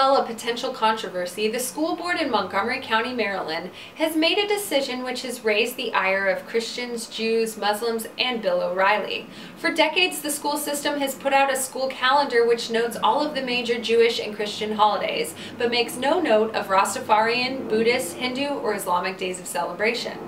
quell a potential controversy, the school board in Montgomery County, Maryland, has made a decision which has raised the ire of Christians, Jews, Muslims, and Bill O'Reilly. For decades, the school system has put out a school calendar which notes all of the major Jewish and Christian holidays, but makes no note of Rastafarian, Buddhist, Hindu, or Islamic days of celebration.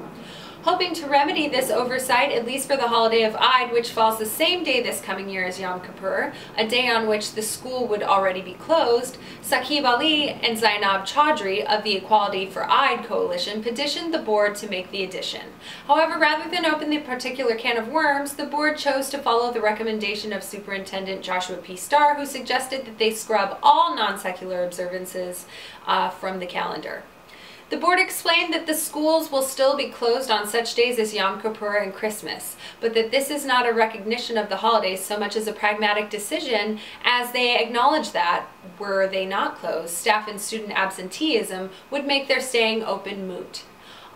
Hoping to remedy this oversight, at least for the holiday of Eid, which falls the same day this coming year as Yom Kippur, a day on which the school would already be closed, Saqib Ali and Zainab Chaudhry of the Equality for Eid Coalition petitioned the board to make the addition. However, rather than open the particular can of worms, the board chose to follow the recommendation of Superintendent Joshua P. Starr, who suggested that they scrub all non-secular observances from the calendar. The board explained that the schools will still be closed on such days as Yom Kippur and Christmas, but that this is not a recognition of the holidays so much as a pragmatic decision, as they acknowledge that, were they not closed, staff and student absenteeism would make their staying open moot.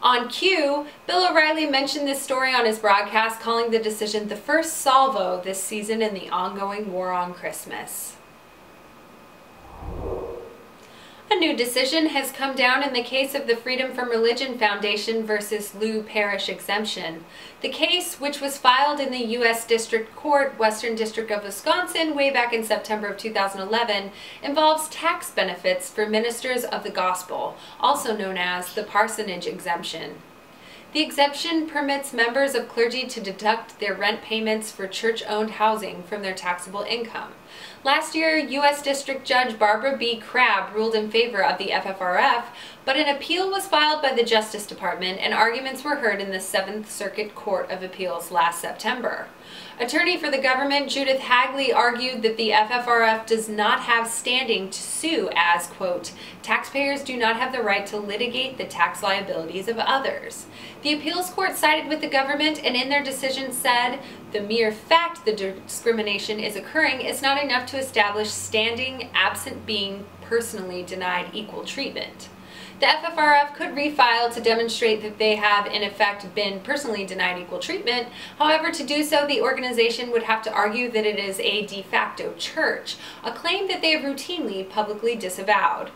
On cue, Bill O'Reilly mentioned this story on his broadcast, calling the decision the first salvo this season in the ongoing war on Christmas. A new decision has come down in the case of the Freedom from Religion Foundation versus Lou Parish exemption. The case, which was filed in the U.S. District Court, Western District of Wisconsin, way back in September of 2011, involves tax benefits for ministers of the gospel, also known as the parsonage exemption. The exemption permits members of clergy to deduct their rent payments for church-owned housing from their taxable income. Last year, U.S. District Judge Barbara B. Crabb ruled in favor of the FFRF, but an appeal was filed by the Justice Department and arguments were heard in the 7th Circuit Court of Appeals last September. Attorney for the government Judith Hagley argued that the FFRF does not have standing to sue as, quote, taxpayers do not have the right to litigate the tax liabilities of others. The appeals court sided with the government and in their decision said, the mere fact the discrimination is occurring is not enough to establish standing absent being personally denied equal treatment. The FFRF could refile to demonstrate that they have in effect been personally denied equal treatment. However, to do so, the organization would have to argue that it is a de facto church, a claim that they have routinely publicly disavowed.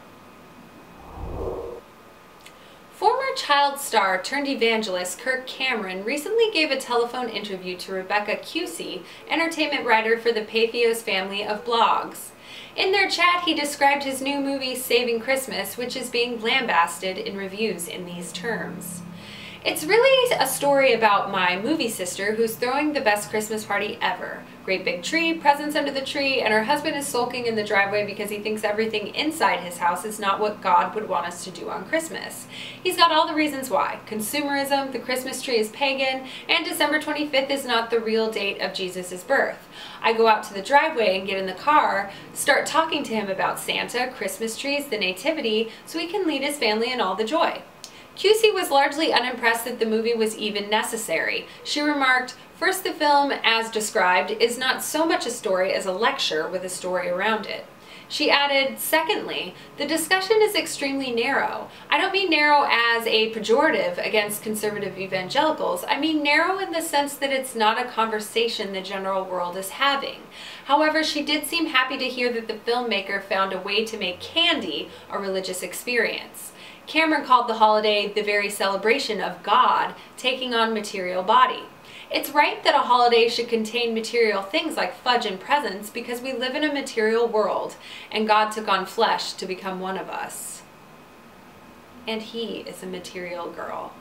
Former child star turned evangelist Kirk Cameron recently gave a telephone interview to Rebecca Cusey, entertainment writer for the Pathos family of blogs. In their chat, he described his new movie, Saving Christmas, which is being lambasted in reviews in these terms. It's really a story about my movie sister who's throwing the best Christmas party ever. Great big tree, presents under the tree, and her husband is sulking in the driveway because he thinks everything inside his house is not what God would want us to do on Christmas. He's got all the reasons why. Consumerism, the Christmas tree is pagan, and December 25th is not the real date of Jesus' birth. I go out to the driveway and get in the car, start talking to him about Santa, Christmas trees, the Nativity, so he can lead his family in all the joy. Cusey was largely unimpressed that the movie was even necessary. She remarked, "First, the film, as described, is not so much a story as a lecture with a story around it." She added, "Secondly, the discussion is extremely narrow. I don't mean narrow as a pejorative against conservative evangelicals. I mean narrow in the sense that it's not a conversation the general world is having." However, she did seem happy to hear that the filmmaker found a way to make candy a religious experience. Cameron called the holiday the very celebration of God taking on material body. It's right that a holiday should contain material things like fudge and presents because we live in a material world and God took on flesh to become one of us. And he is a material girl.